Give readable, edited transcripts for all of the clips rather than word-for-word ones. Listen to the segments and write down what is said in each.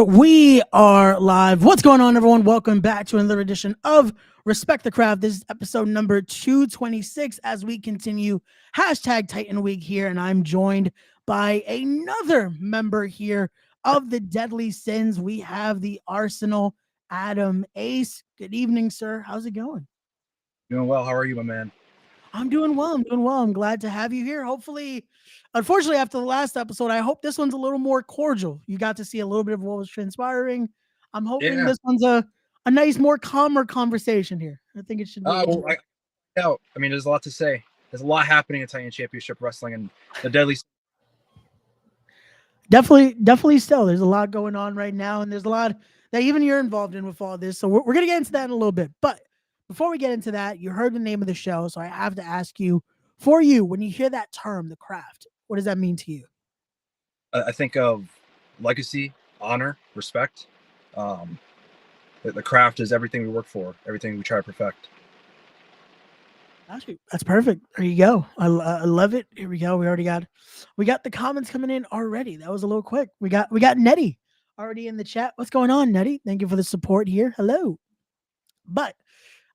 We are live. What's going on, everyone? Welcome back to another edition of Respect the Craft. This is episode number 226 as we continue hashtag Titan Week here. And I'm joined by another member here of the Deadly Sins. We have the Arsenal, Adam Ace. Good evening, sir. How's it going? Doing well. How are you, my man? I'm doing well. I'm glad to have you here. Hopefully, unfortunately, after the last episode, I hope this one's a little more cordial. You got to see a little bit of what was transpiring. I'm hoping Yeah. this one's a nice, more calmer conversation here. I think it should be. There's a lot to say. There's a lot happening in Titan Championship Wrestling and the Deadly. Definitely still. There's a lot going on right now, and there's a lot that even you're involved in with all this. So we're going to get into that in a little bit. But before we get into that, you heard the name of the show, so I have to ask you, for you, when you hear that term, the craft, what does that mean to you? I think of legacy, honor, respect. The craft is everything we work for, everything we try to perfect. That's perfect. There you go. I love it. Here we go. We got the comments coming in already. That was a little quick. We got Nettie already in the chat. What's going on, Nettie? Thank you for the support here. Hello. But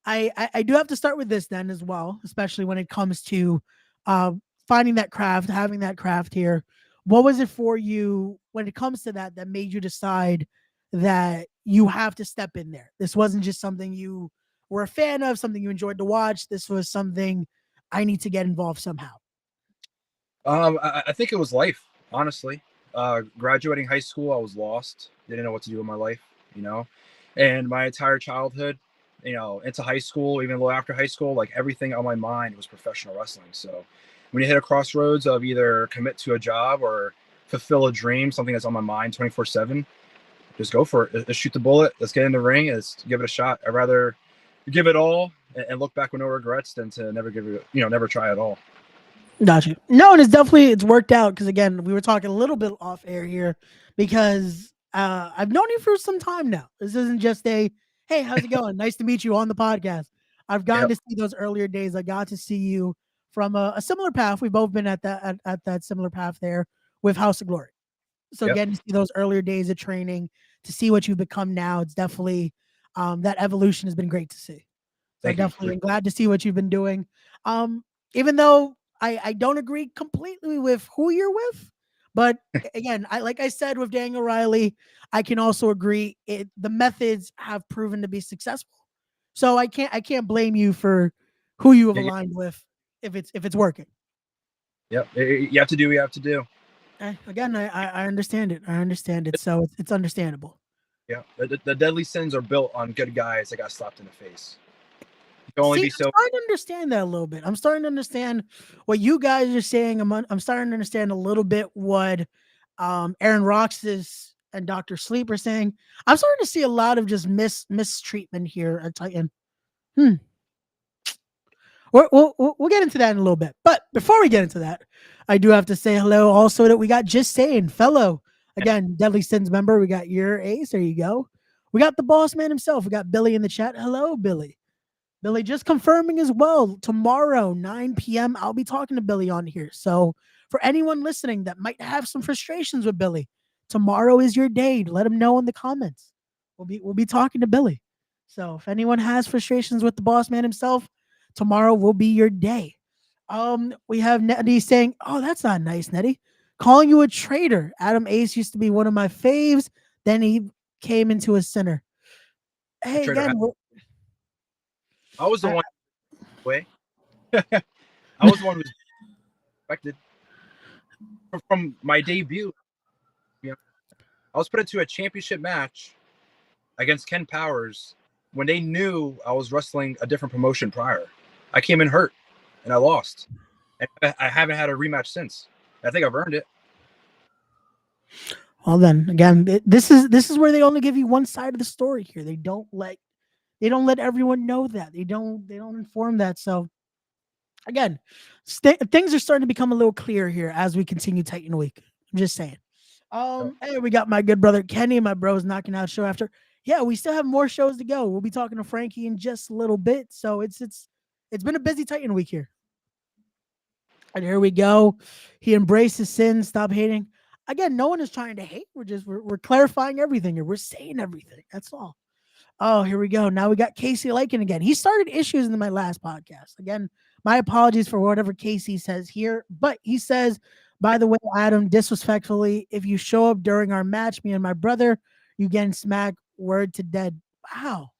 I do have to start with this then as well, especially when it comes to finding that craft, having that craft here. What was it for you when it comes to that made you decide that you have to step in there? This wasn't just something you were a fan of, something you enjoyed to watch. This was something I need to get involved somehow. I think it was life, honestly. Graduating high school, I was lost. Didn't know what to do with my life, and my entire childhood, into high school, even a little after high school, like everything on my mind was professional wrestling. So when you hit a crossroads of either commit to a job or fulfill a dream, something that's on my mind 24/7, just go for it. Let's shoot the bullet. Let's get in the ring. Let's give it a shot. I'd rather give it all and look back with no regrets than to never give it, never try at all. Gotcha. No, and it's worked out because, again, we were talking a little bit off air here because I've known you for some time now. This isn't just a, hey, how's it going? Nice to meet you on the podcast. I've gotten to see those earlier days. I got to see you from a similar path. We've both been at that similar path there with House of Glory. So getting to see those earlier days of training, to see what you've become now, it's definitely that evolution has been great to see. So I'm glad to see what you've been doing. Even though I don't agree completely with who you're with, but again, like I said with Daniel Riley, I can also agree the methods have proven to be successful. So I can't blame you for who you have aligned with if it's working. Yep, you have to do what you have to do. Again, I understand it. I understand it. So it's understandable. Yeah, the Deadly Sins are built on good guys that got slapped in the face. I'm starting to understand that a little bit. I'm starting to understand what you guys are saying. I'm starting to understand a little bit what Aaron Roxas and Dr. Sleep are saying. I'm starting to see a lot of just mistreatment here at Titan. We'll get into that in a little bit. But before we get into that, I do have to say hello also that we got Just Saying, fellow, again, Deadly Sins member. We got your Ace. There you go. We got the boss man himself. We got Billy in the chat. Hello, Billy. Billy just confirming as well. Tomorrow, 9 p.m., I'll be talking to Billy on here. So for anyone listening that might have some frustrations with Billy, tomorrow is your day. Let him know in the comments. We'll be talking to Billy. So if anyone has frustrations with the boss man himself, tomorrow will be your day. We have Nettie saying, "Oh, that's not nice, Nettie. Calling you a traitor. Adam Ace used to be one of my faves. Then he came into a sinner." Hey, again, I was the one. I was the one who was expected from my debut. I was put into a championship match against Ken Powers when they knew I was wrestling a different promotion prior. I came in hurt and I lost. And I haven't had a rematch since. I think I've earned it. Well, then again, this is where they only give you one side of the story here. They don't let everyone know that. They don't inform that. So again, things are starting to become a little clearer here as we continue Titan Week. I'm just saying. Hey, we got my good brother Kenny, my bro's knocking out show after. Yeah, we still have more shows to go. We'll be talking to Frankie in just a little bit. So it's been a busy Titan Week here. And here we go. He embraced his sin. Stop hating. again, no one is trying to hate. We're clarifying everything here. We're saying everything. That's all. Oh, here we go. Now we got Casey Lakin again. He started issues in my last podcast. Again, my apologies for whatever Casey says here, but he says, by the way, Adam, disrespectfully, if you show up during our match, me and my brother, you getting smacked word to dead. Wow.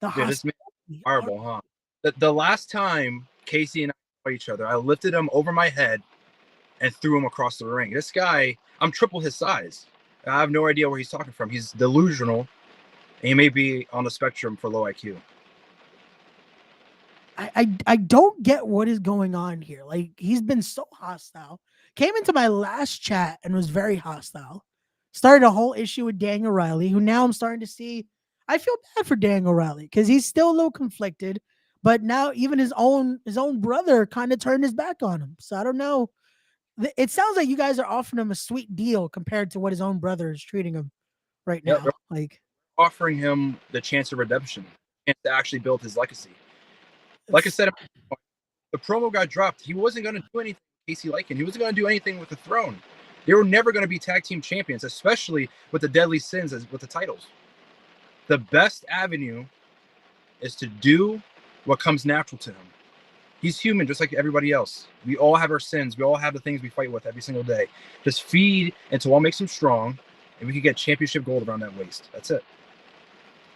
The Yeah, this man hostility. horrible, huh? The last time Casey and I saw each other, I lifted him over my head and threw him across the ring. This guy, I'm triple his size. I have no idea where he's talking from. He's delusional. And he may be on the spectrum for low IQ. I don't get what is going on here. Like, he's been so hostile. Came into my last chat and was very hostile. Started a whole issue with Daniel Riley, who now I'm starting to see. I feel bad for Daniel Riley because he's still a little conflicted, but now even his own brother kind of turned his back on him. So I don't know. It sounds like you guys are offering him a sweet deal compared to what his own brother is treating him right Yeah, now. they're Like, offering him the chance of redemption and to actually build his legacy. Like I said, the promo got dropped. He wasn't going to do anything with Casey Lycan. He wasn't going to do anything with the throne. They were never going to be tag team champions, especially with the Deadly Sins with the titles. The best avenue is to do what comes natural to him. He's human just like everybody else. We all have our sins. We all have the things we fight with every single day. Just feed into what makes him strong, and we can get championship gold around that waist. That's it.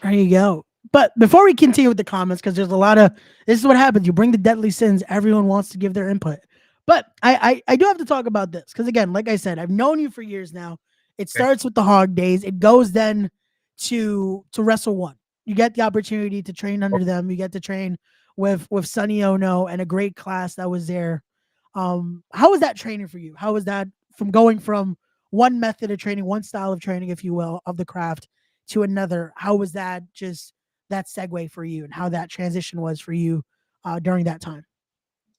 there you go. But before we continue with the comments, because there's a lot of this is what happens. You bring the deadly sins, everyone wants to give their input. But I do have to talk about this because again, like I said, I've known you for years now. It Okay. starts with the Hog Days. It goes then to Wrestle One. You get the opportunity to train under them. You get to train with Sonny Ono and a great class that was there. How was that training for you? How was that from going from one method of training, one style of training, if you will, of the craft to another? How was that just that segue for you and how that transition was for you during that time?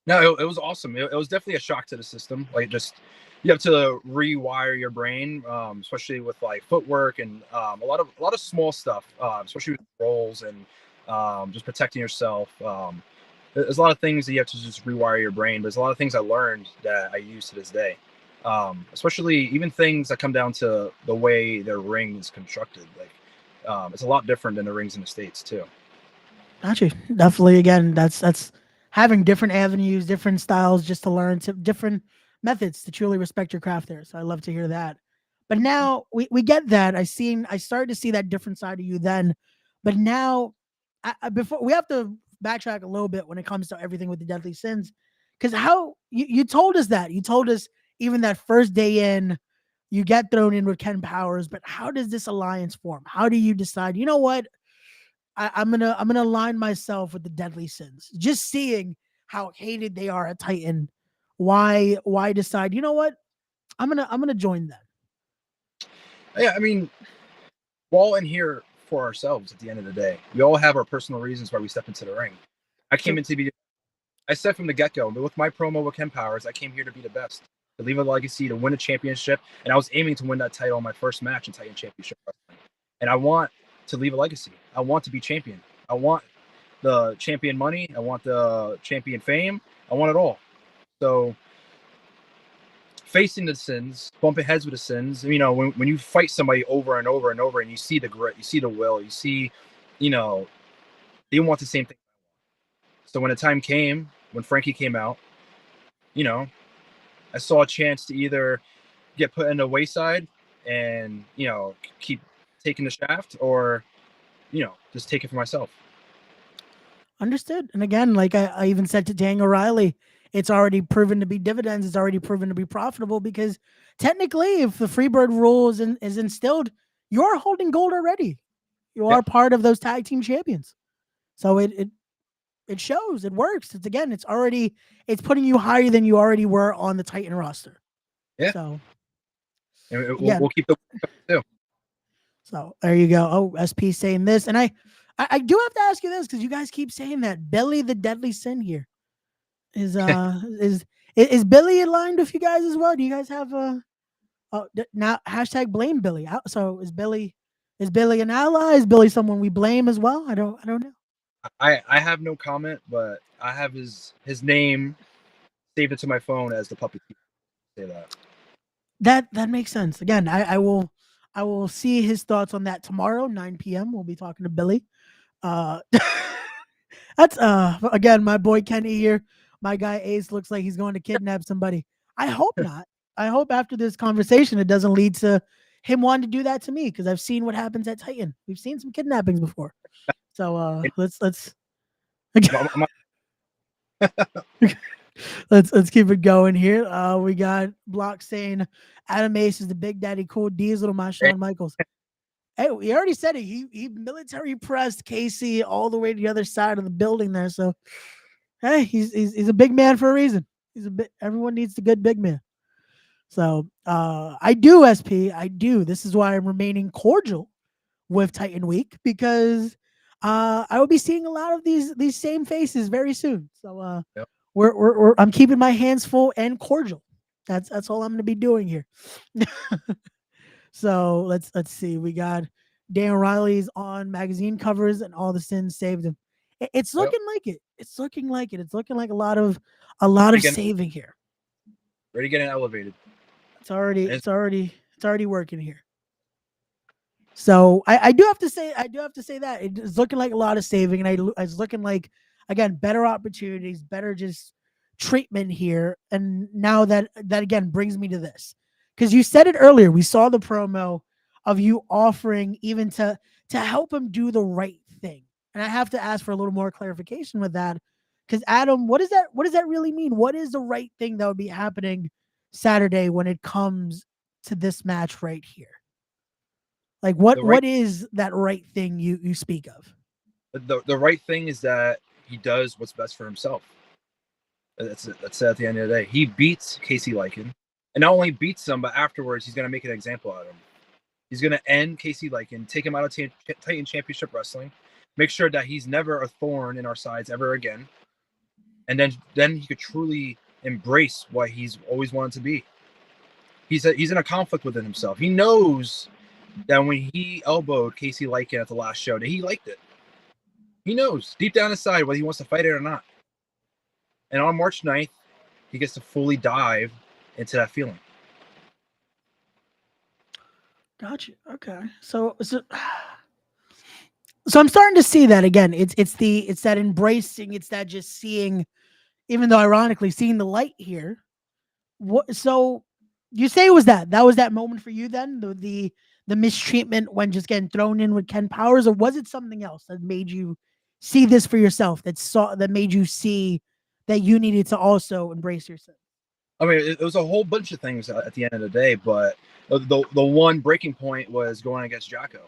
No, it was awesome. It was definitely a shock to the system. Like, just you have to rewire your brain, especially with like footwork and a lot of small stuff, especially with rolls and just protecting yourself. There's a lot of things that you have to just rewire your brain. There's a lot of things I learned that I use to this day, especially even things that come down to the way their ring is constructed. Like, it's a lot different than the rings in the States too. Actually, definitely. Again, that's having different avenues, different styles, just to learn to different methods to truly respect your craft. There, so I love to hear that. But now we get that. I started to see that different side of you then, but now before we have to backtrack a little bit when it comes to everything with the deadly sins, because how you told us that you told us even that first day in, you get thrown in with Ken Powers, but how does this alliance form? How do you decide? You know what? I'm gonna align myself with the deadly sins. Just seeing how hated they are at Titan, why decide? You know what? I'm gonna join them. Yeah, I mean, we're all in here for ourselves at the end of the day. We all have our personal reasons why we step into the ring. I came True. in to be, I said from the get go, with my promo with Ken Powers, I came here to be the best, to leave a legacy, to win a championship. And I was aiming to win that title in my first match in Titan Championship Wrestling. And I want to leave a legacy. I want to be champion. I want the champion money. I want the champion fame. I want it all. So facing the sins, bumping heads with the sins. You know, when you fight somebody over and over and over, and you see the grit, you see the will, you see, you know, they want the same thing. So when the time came, when Frankie came out, you know, I saw a chance to either get put in the wayside and keep taking the shaft, or just take it for myself. Understood. And again, like I even said to Daniel Riley, it's already proven to be dividends. It's already proven to be profitable because technically, if the Freebird rule is instilled, you're holding gold already. You Yeah, are part of those tag team champions. So it shows. It works. It's putting you higher than you already were on the Titan roster. yeah, So and we'll again, keep the too. so there you go. Oh, SP saying this, and I do have to ask you this because you guys keep saying that Billy the Deadly Sin here is Billy aligned with you guys as well? Do you guys have now hashtag blame Billy? So is Billy an ally? Is Billy someone we blame as well? I don't know. I have no comment, but I have his name saved it to my phone as the puppet. Say that. That makes sense. Again, I will see his thoughts on that tomorrow, 9 p.m. We'll be talking to Billy. Uh, that's again my boy Kenny here. My guy Ace looks like he's going to kidnap somebody. I hope not. I hope after this conversation it doesn't lead to him wanting to do that to me because I've seen what happens at Titan. We've seen some kidnappings before. So And let's I'm not let's keep it going here. We got Block saying Adam Ace is the Big Daddy Cool D's little my saying, Shawn Michaels. Hey, he already said it. He military pressed Casey all the way to the other side of the building there. So hey, he's a big man for a reason. He's a bit. Everyone needs the good big man. So I do SP. I do. This is why I'm remaining cordial with Titan Week because I will be seeing a lot of these same faces very soon. So yep, I'm keeping my hands full and cordial. That's all I'm going to be doing here. So let's see. We got Dan Riley's on magazine covers and all the sins saved him. It's yep. looking like it. It's looking like it. It's looking like a lot of Again, saving here. ready getting elevated. It's already And it's already it's already working here. So I do have to say that it's looking like a lot of saving, and it's looking like again better opportunities, better just treatment here. And now that again brings me to this because you said it earlier. We saw the promo of you offering even to help him do the right thing, and I have to ask for a little more clarification with that because Adam, what does that really mean? What is the right thing that would be happening Saturday when it comes to this match right here? Like the right what is that right thing you speak of? the right thing is that he does what's best for himself. That's it. That's it at the end of the day. He beats Casey Lycan, and not only beats him, but afterwards he's gonna make an example out of him. He's gonna end Casey Lycan, take him out of Titan Championship Wrestling, make sure that he's never a thorn in our sides ever again, and then he could truly embrace what he's always wanted to be. He's in a conflict within himself. He knows that when he elbowed Casey Lycan at the last show, that he liked it. He knows deep down inside whether he wants to fight it or not. And on March 9th, he gets to fully dive into that feeling. Gotcha. Okay. So I'm starting to see that again. It's that embracing, it's that just seeing, even though ironically seeing the light here. What so you say it was that moment for you then? The mistreatment when just getting thrown in with Ken Powers, or was it something else that made you see this for yourself that made you see that you needed to also embrace yourself? I mean, it was a whole bunch of things at the end of the day, but the one breaking point was going against Jocko.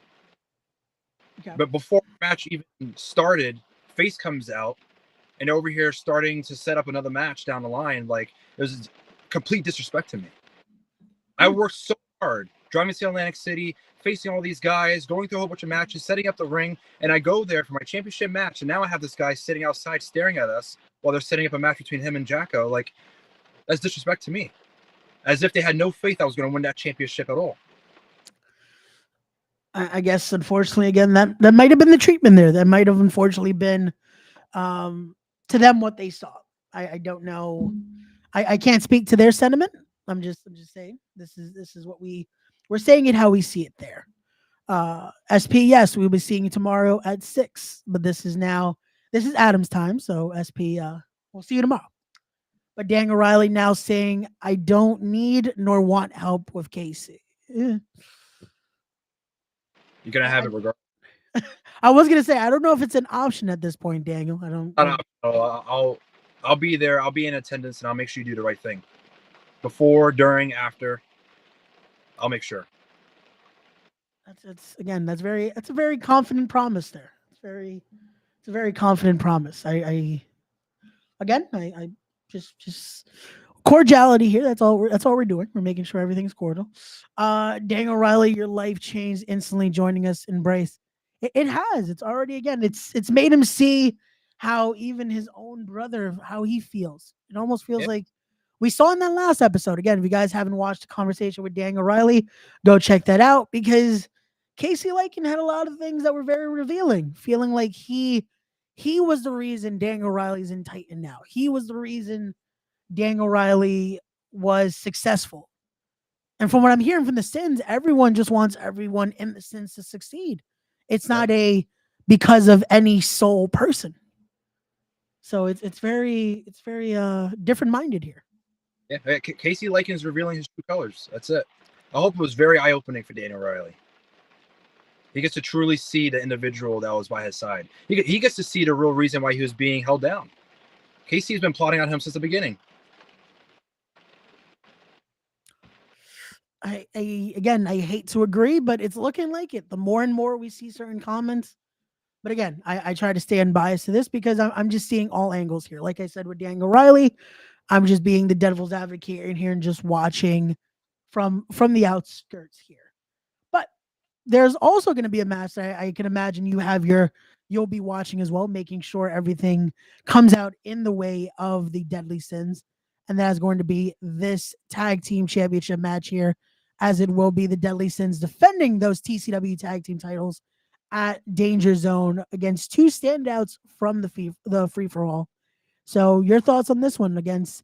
Okay. But before the match even started, Face comes out and over here starting to set up another match down the line. Like, it was complete disrespect to me. I worked so hard driving to Atlantic City, facing all these guys, going through a whole bunch of matches, setting up the ring, and I go there for my championship match, and now I have this guy sitting outside staring at us while they're setting up a match between him and Jacko. Like, that's disrespect to me. As if they had no faith I was going to win that championship at all. I guess unfortunately again that might have been the treatment there. That might have unfortunately been um to them what they saw. I don't know. I can't speak to their sentiment. I'm just saying this is what we're saying it how we see it there. SP, yes, we'll be seeing you tomorrow at 6, but this is Adam's time, so SP, we'll see you tomorrow. But Daniel Riley now saying, I don't need nor want help with Casey. You're going to have I, it regardless. I was gonna say I don't know if it's an option at this point, Daniel. I'll be there. I'll be in attendance, and I'll make sure you do the right thing. Before, during, after, I'll make sure. That's again that's a very confident promise there. It's a very confident promise. I just cordiality here. That's all we're doing. We're making sure everything's cordial. Daniel Riley, your life changed instantly joining us. Embrace. It has. It's already again. It's made him see how even his own brother how he feels. It almost feels Yeah. like we saw in that last episode. Again, if you guys haven't watched the conversation with Daniel Riley, go check that out because Casey Lakin had a lot of things that were very revealing, feeling like he was the reason Daniel Riley's in Titan now. He was the reason Daniel Riley was successful. And from what I'm hearing from the Sins, everyone just wants everyone in the Sins to succeed. It's Yep. not a because of any sole person. So it's very different minded here. Yeah, Casey Likens revealing his true colors. That's it. I hope it was very eye opening for Daniel Riley. He gets to truly see the individual that was by his side. He gets to see the real reason why he was being held down. Casey's been plotting on him since the beginning. I again, I hate to agree, but it's looking like it. The more and more we see certain comments, but again, I try to stay unbiased to this because I'm just seeing all angles here. Like I said with Daniel Riley, I'm just being the devil's advocate in here and just watching from the outskirts here. But there's also going to be a match that I can imagine you'll be watching as well, making sure everything comes out in the way of the Deadly Sins, and that is going to be this tag team championship match here, as it will be the Deadly Sins defending those TCW tag team titles at Danger Zone against two standouts from the free for all. So your thoughts on this one against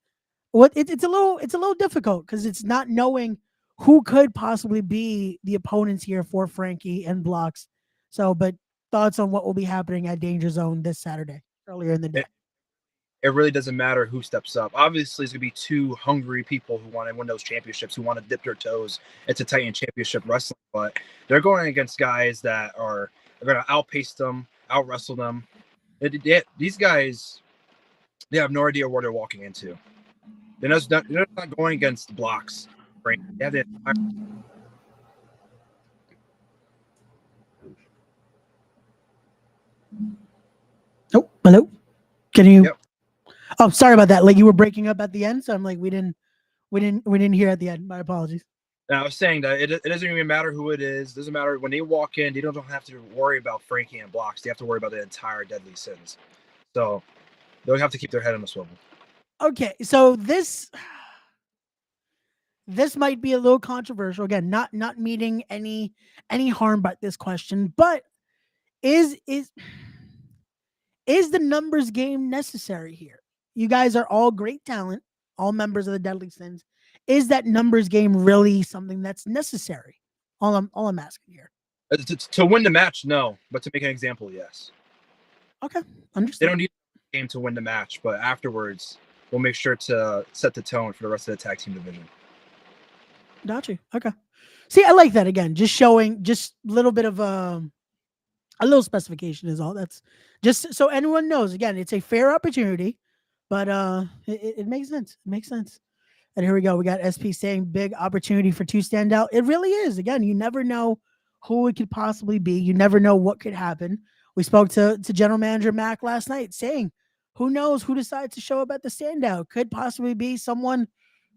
it's a little difficult because it's not knowing who could possibly be the opponents here for Frankie and Blocks. So, but thoughts on what will be happening at Danger Zone this Saturday earlier in the day? It really doesn't matter who steps up. Obviously, it's going to be two hungry people who want to win those championships, who want to dip their toes into Titan Championship Wrestling. But they're going against guys that are going to outpace them, out wrestle them. These guys, they have no idea what they're walking into. They're not going against Blocks. Right? They have the entire. Oh, hello. Can you? Yep. Oh, sorry about that. Like you were breaking up at the end, so I'm like, we didn't hear at the end. My apologies. And I was saying that it doesn't even matter who it is. It doesn't matter when they walk in. They don't have to worry about Frankie and Blocks. They have to worry about the entire Deadly Sins. So they'll have to keep their head on the swivel. Okay, so this might be a little controversial. Again, not meaning any harm by this question, but is the numbers game necessary here? You guys are all great talent, all members of the Deadly Sins. Is that numbers game really something that's necessary? All I'm asking here. To win the match, no, but to make an example, yes. Okay, They understand. don't need the game to win the match, but afterwards, we'll make sure to set the tone for the rest of the tag team division. Got you. Okay. See, I like that again. Just showing just a little bit of a little specification is all. That's just so anyone knows. Again, it's a fair opportunity, but it makes sense. It makes sense. And here we go. We got SP saying big opportunity for two standout. It really is. Again, you never know who it could possibly be. You never know what could happen. We spoke to General Manager Mac last night saying, who knows who decides to show up at the standout? Could possibly be someone,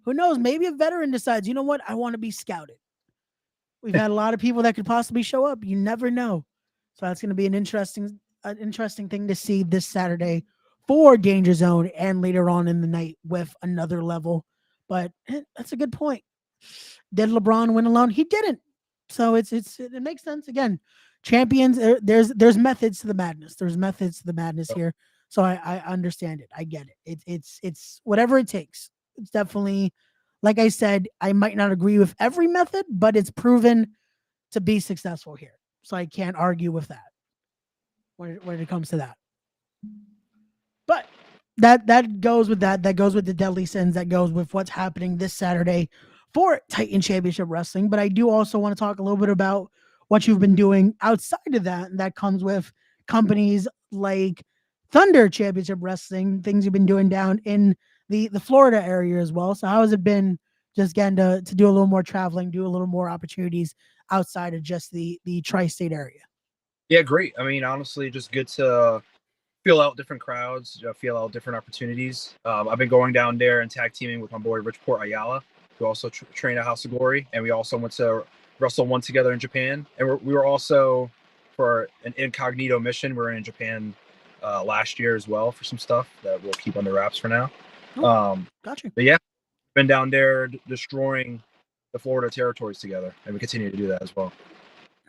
who knows, maybe a veteran decides, you know what, I want to be scouted. We've had a lot of people that could possibly show up. You never know. So that's going to be an interesting thing to see this Saturday for Danger Zone and later on in the night with another level. But that's a good point. Did LeBron win alone? He didn't. So it makes sense. Again, champions. There's methods to the madness. There's methods to the madness here. So I understand it. I get it. It's whatever it takes. It's definitely, like I said, I might not agree with every method, but it's proven to be successful here. So I can't argue with that when it comes to that. But that goes with that. That goes with the Deadly Sins. That goes with what's happening this Saturday for Titan Championship Wrestling. But I do also want to talk a little bit about what you've been doing outside of that. And that comes with companies like Thunder Championship Wrestling, things you've been doing down in the Florida area as well. So how has it been just getting to do a little more traveling, do a little more opportunities outside of just the tri-state area? Yeah, great. I mean, honestly, just good to feel out different crowds, feel out different opportunities. I've been going down there and tag teaming with my boy Richport Ayala, who also trained at House of Glory, and we also went to Wrestle One together in Japan. And we were also, for an incognito mission, we were in Japan last year as well for some stuff that we'll keep under wraps for now. Gotcha. But yeah, been down there destroying the Florida territories together, and we continue to do that as well.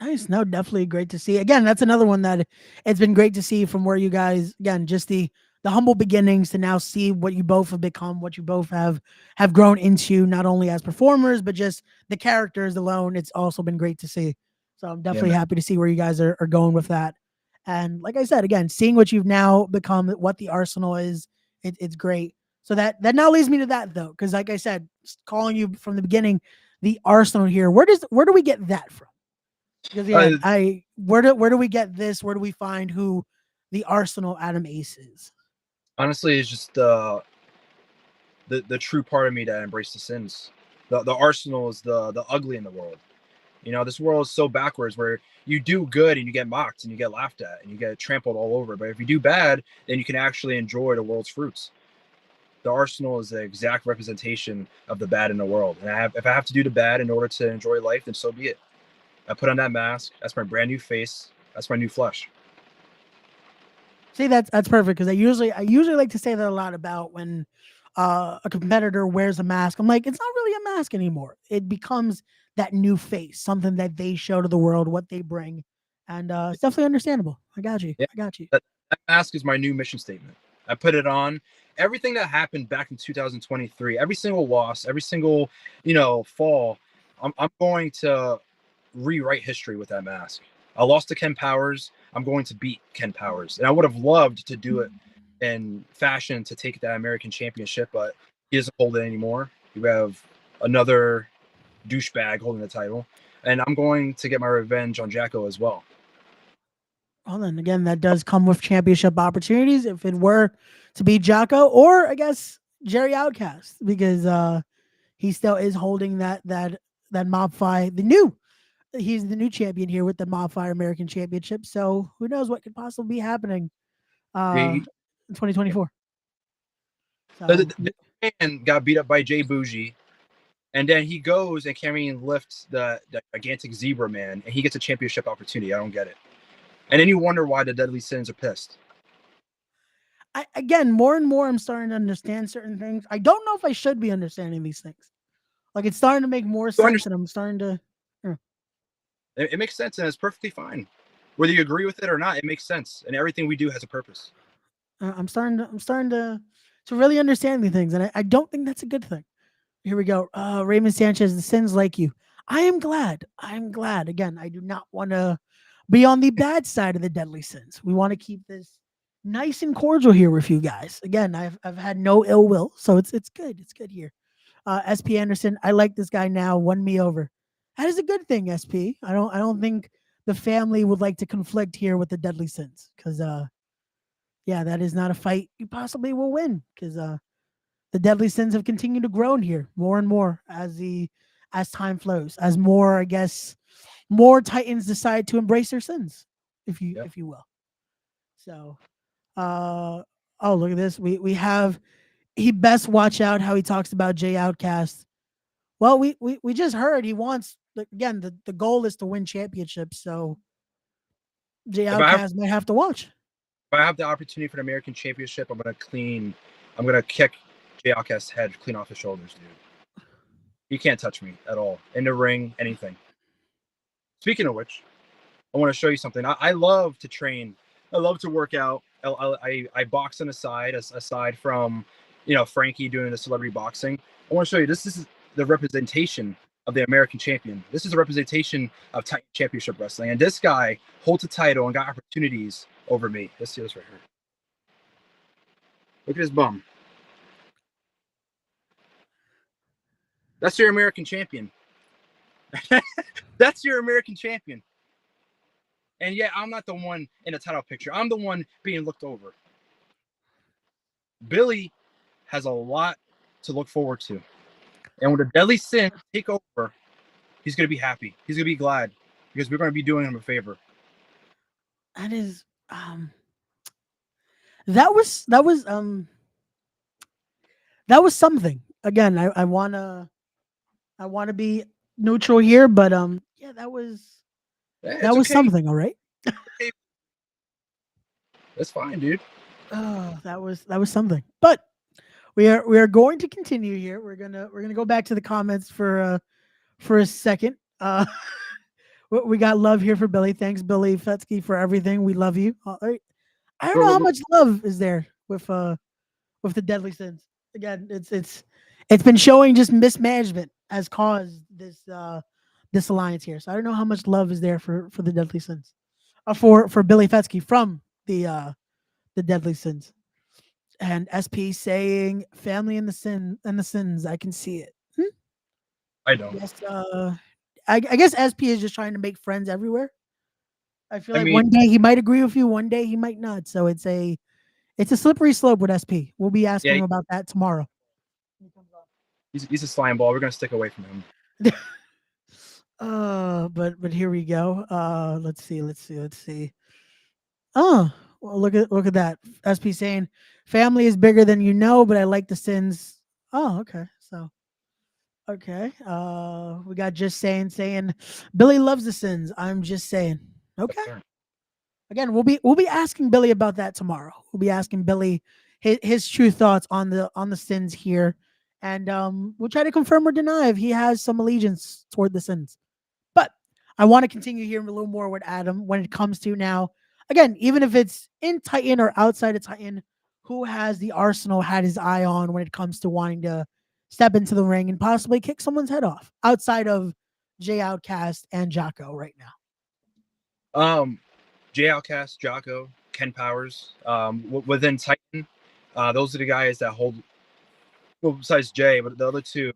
Nice. No, definitely great to see. Again, that's another one that it's been great to see from where you guys, again, just the the humble beginnings to now see what you both have become, what you both have grown into, not only as performers but just the characters alone. It's also been great to see. So I'm Yeah, definitely man. happy to see where you guys are going with that. And like I said, again, seeing what you've now become, what the Arsenal is, it's great. So that now leads me to that though, because like I said, calling you from the beginning, the Arsenal here. Where do we get that from? Because Uh, yeah, I where do we get this? Where do we find who the Arsenal Adam Ace is? Honestly, it's just the true part of me that embraced the sins. The Arsenal is the ugly in the world. You know, this world is so backwards where you do good and you get mocked and you get laughed at and you get trampled all over. But if you do bad, then you can actually enjoy the world's fruits. The Arsenal is the exact representation of the bad in the world. And if I have to do the bad in order to enjoy life, then so be it. I put on that mask. That's my brand new face. That's my new flesh. See, that's perfect because I usually like to say that a lot about when a competitor wears a mask. I'm like, it's not really a mask anymore. It becomes that new face, something that they show to the world, what they bring, and it's definitely understandable. I got you. Yeah, I got you. that mask is my new mission statement. I put it on. Everything that happened back in 2023, every single loss, every single fall, I'm going to rewrite history with that mask. I lost to Ken Powers. I'm going to beat Ken Powers, and I would have loved to do it in fashion to take that American championship, but he doesn't hold it anymore. You have another douchebag holding the title, and I'm going to get my revenge on Jacko as well. Well, then again, that does come with championship opportunities if it were to be Jocko or I guess Jerry Outcast because he still is holding that Mob Five, the new he's the new champion here with the Mob Fire American Championship. So who knows what could possibly be happening He, in 2024. So the man got beat up by Jay Bougie, and then he goes and Cameron lifts the gigantic Zebra Man, and he gets a championship opportunity. I don't get it. And then you wonder why the Deadly Sins are pissed. again, more and more, I'm starting to understand certain things. I don't know if I should be understanding these things. Like it's starting to make more You sense, understand? and I'm starting to. It makes sense, and it's perfectly fine. Whether you agree with it or not, it makes sense, and everything we do has a purpose. I'm starting to really understand these things, and I don't think that's a good thing. Here we go. Raymond Sanchez, the sins like you. I am glad. I'm glad. Again, I do not want to be on the bad side of the deadly sins. We want to keep this nice and cordial here with you guys. Again, I've had no ill will, so it's good. It's good here. SP Anderson, I like this guy now. Won me over. That is a good thing, SP. I don't think the family would like to conflict here with the deadly sins because yeah, that is not a fight you possibly will win because the deadly sins have continued to grow in here more and more as time flows, as more, I guess, more Titans decide to embrace their sins, if you Yeah. if you will. So oh, look at this. We have he best watch out how he talks about Jay Outcast. Well, we just heard he wants again the goal is to win championships, so Jay If I have Outcast might have to watch. if I have the opportunity for the American Championship, I'm gonna kick Jay Outcast's head clean off his shoulders, dude. He can't touch me at all in the ring, anything. Speaking of which, I want to show you something. I love to train. I love to work out. I box on the side, aside from, Frankie doing the celebrity boxing. I want to show you this. This is the representation of the American champion. This is a representation of Titan Championship Wrestling. And this guy holds a title and got opportunities over me. Let's see this right here. Look at his bum. That's your American champion. That's your American champion. And yeah, I'm not the one in the title picture. I'm the one being looked over. Billy has a lot to look forward to. And when the Deadly Sins take over, he's going to be happy. He's going to be glad because we're going to be doing him a favor. That is that was something. Again, I wanna be neutral here, but yeah, that was Yeah, that it's was okay. something, all right. That's fine, dude. Oh, that was something. But we are going to continue here. We're gonna go back to the comments for a second. We got love here for Billy. Thanks, Billy Fetsky, for everything. We love you. All right. I don't know how Look, much love is there. with the Deadly Sins. Again, it's been showing just mismanagement has caused this alliance here. So I don't know how much love is there for the Deadly Sins, for Billy Fetsky from the Deadly Sins. And SP saying family and the sins. I can see it. I don't. Yes, I guess SP is just trying to make friends everywhere. I feel I like mean, one day he might agree with you, one day he might not. So it's a slippery slope with SP. We'll be asking yeah, him about that tomorrow. he's a slime ball. We're gonna stick away from him. But here we go. Let's see. Oh, well, look at that. SP saying family is bigger than you know, but I like the sins. Oh, okay. So okay. We got just saying Billy loves the sins. I'm just saying. Okay. Again, we'll be asking Billy about that tomorrow. We'll be asking Billy his true thoughts on the sins here, and we'll try to confirm or deny if he has some allegiance toward the sins. But I want to continue hearing a little more with Adam when it comes to now. Again, even if it's in Titan or outside of Titan, who has the Arsenal had his eye on when it comes to wanting to step into the ring and possibly kick someone's head off outside of Jay Outcast and Jocko right now? Jay Outcast, Jocko, Ken Powers. Within Titan, those are the guys that hold. Well, besides Jay, but the other two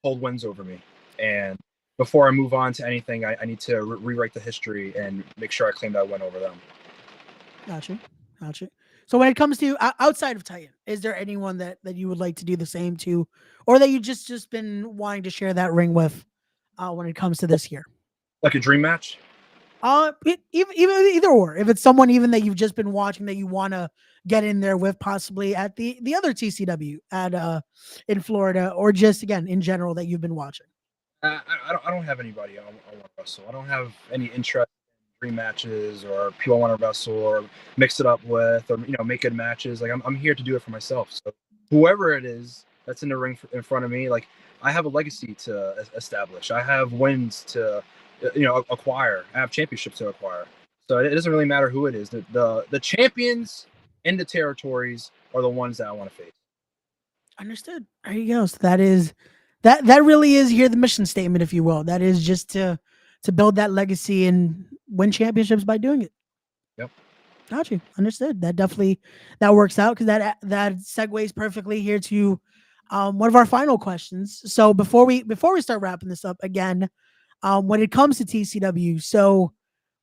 hold wins over me. And before I move on to anything, I need to rewrite the history and make sure I claim that win over them. Gotcha. So when it comes to outside of Titan, is there anyone that you would like to do the same to, or that you just been wanting to share that ring with when it comes to this year? Like a dream match? Even either or. If it's someone even that you've just been watching that you want to get in there with, possibly at the other TCW at in Florida, or just again in general that you've been watching. I don't have anybody I want to wrestle. I don't have any interest in dream matches or people I want to wrestle or mix it up with or make good matches. Like I'm here to do it for myself. So whoever it is that's in the ring in front of me, like I have a legacy to establish. I have wins to acquire. I have championships to acquire. So it doesn't really matter who it is. The champions in the territories are the ones that I want to face. Understood. There you go. So that really is here the mission statement, if you will. That is just to build that legacy and win championships by doing it. Yep. Got you. Understood. That works out because that segues perfectly here to one of our final questions. So before we start wrapping this up again, when it comes to TCW, so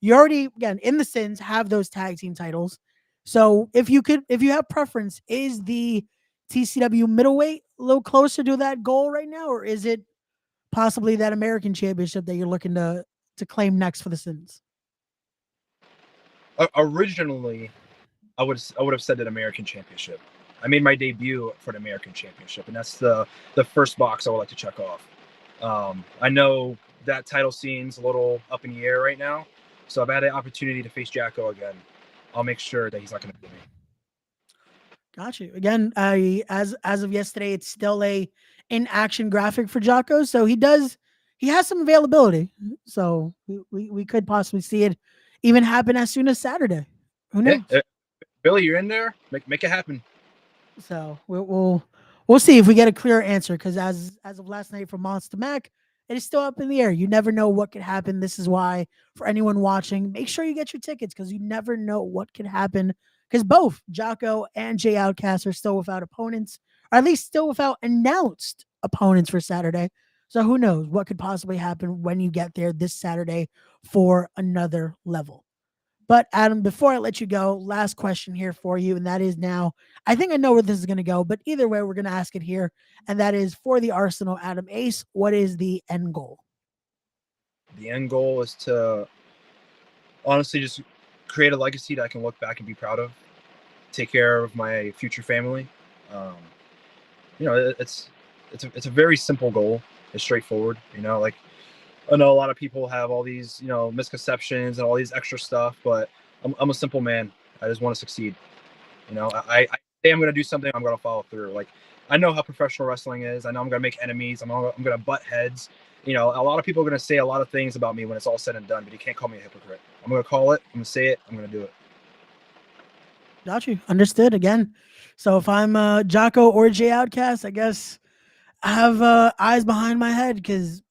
you already again in the Sins have those tag team titles. So if you have preference, is the TCW middleweight a little closer to that goal right now, or is it possibly that American championship that you're looking to claim next for the Sins? Originally, I would have said an American championship. I made my debut for the American championship, and that's the first box I would like to check off. I know that title scene's a little up in the air right now, so I've had the opportunity to face Jacko again. I'll make sure that he's not going to beat me. Got you. Again, as of yesterday, it's still a in action graphic for Jocko, so he has some availability. So we could possibly see it even happen as soon as Saturday. Who knows? Yeah, Billy, you're in there. Make it happen. So we'll see if we get a clear answer because as of last night from Monster Mac, it is still up in the air. You never know what could happen. This is why for anyone watching, make sure you get your tickets because you never know what could happen. Because both Jocko and Jay Outcast are still without opponents, or at least still without announced opponents for Saturday. So who knows what could possibly happen when you get there this Saturday for another level. But Adam, before I let you go, last question here for you, and that is now, I think I know where this is going to go, but either way, we're going to ask it here, and that is for the Arsenal, Adam Ace, what is the end goal? The end goal is to honestly just create a legacy that I can look back and be proud of, take care of my future family. It's a very simple goal. It's straightforward. Like I know a lot of people have all these, misconceptions and all these extra stuff, but I'm a simple man. I just want to succeed. I say I'm going to do something, I'm going to follow through. Like I know how professional wrestling is. I know I'm going to make enemies. I'm going to butt heads. A lot of people are going to say a lot of things about me when it's all said and done, but you can't call me a hypocrite. I'm going to call it. I'm going to say it. I'm going to do it. Got you. Understood again. So if I'm Jocko or Jay Outcast, I guess I have eyes behind my head because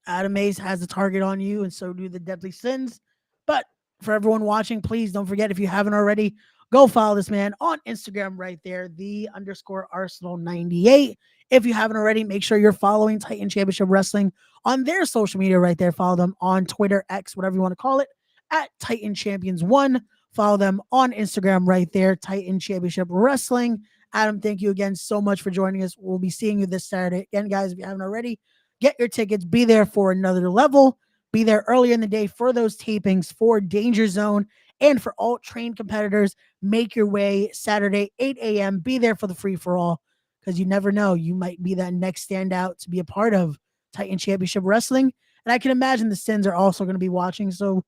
Adam Ace has a target on you, and so do the Deadly Sins. But for everyone watching, please don't forget, if you haven't already, go follow this man on Instagram right there, the underscore Arsenal 98. If you haven't already, make sure you're following Titan Championship Wrestling on their social media right there. Follow them on Twitter, X, whatever you want to call it, at Titan Champions One. Follow them on Instagram right there, Titan Championship Wrestling. Adam, thank you again so much for joining us. We'll be seeing you this Saturday. Again, guys, if you haven't already, get your tickets. Be there for another level. Be there earlier in the day for those tapings for Danger Zone and for all trained competitors. Make your way Saturday, 8 a.m. Be there for the free for all because you never know. You might be that next standout to be a part of Titan Championship Wrestling. And I can imagine the Sins are also going to be watching. So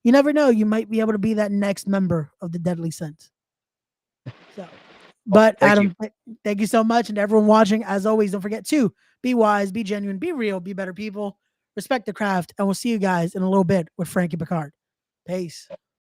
you never know. You might be able to be that next member of the Deadly Sins. So, Well, but thank you. Adam, thank you so much. And to everyone watching, as always, don't forget to be wise, be genuine, be real, be better people, respect the craft. And we'll see you guys in a little bit with Frankie Picard. Peace.